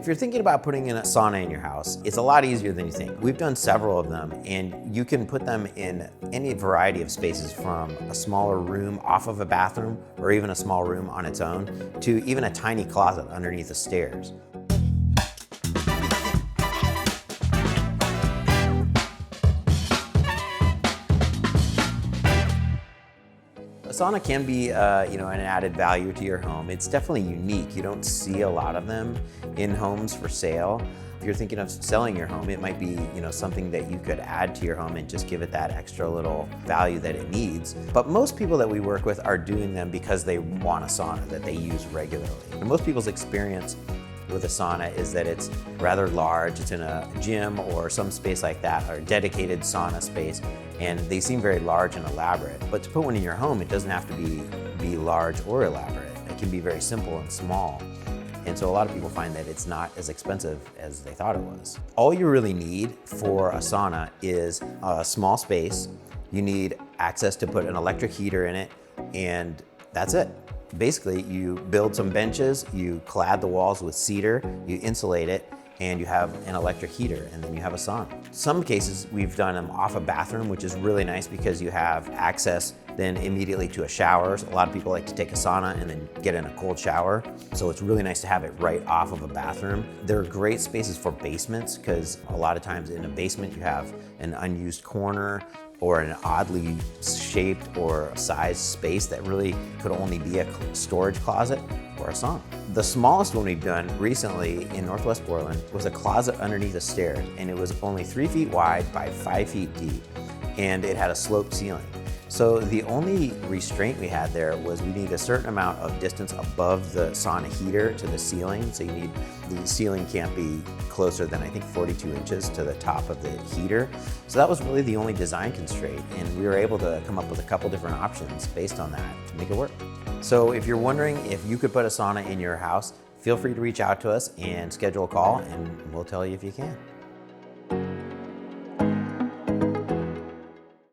If you're thinking about putting in a sauna in your house, it's a lot easier than you think. We've done several of them, and you can put them in any variety of spaces, from a smaller room off of a bathroom, or even a small room on its own, to even a tiny closet underneath the stairs. A sauna can be an added value to your home. It's definitely unique. You don't see a lot of them in homes for sale. If you're thinking of selling your home, it might be something that you could add to your home and just give it that extra little value that it needs. But most people that we work with are doing them because they want a sauna that they use regularly. And most people's experience with a sauna is that it's rather large. It's in a gym or some space like that, or a dedicated sauna space, and they seem very large and elaborate. But to put one in your home, it doesn't have to be large or elaborate. It can be very simple and small. And so a lot of people find that it's not as expensive as they thought it was. All you really need for a sauna is a small space. You need access to put an electric heater in it, and that's it. Basically, you build some benches, you clad the walls with cedar, you insulate it, and you have an electric heater, and then you have a sauna. Some cases we've done them off a bathroom, which is really nice because you have access then immediately to a shower. So a lot of people like to take a sauna and then get in a cold shower. So it's really nice to have it right off of a bathroom. They're great spaces for basements, because a lot of times in a basement you have an unused corner or an oddly shaped or sized space that really could only be a storage closet or a sauna. The smallest one we've done recently in Northwest Portland was a closet underneath the stairs, and it was only 3 feet wide by 5 feet deep, and it had a sloped ceiling. So the only restraint we had there was we need a certain amount of distance above the sauna heater to the ceiling. So the ceiling can't be closer than, I think, 42 inches to the top of the heater. So that was really the only design constraint, and we were able to come up with a couple different options based on that to make it work. So if you're wondering if you could put a sauna in your house, feel free to reach out to us and schedule a call, and we'll tell you if you can.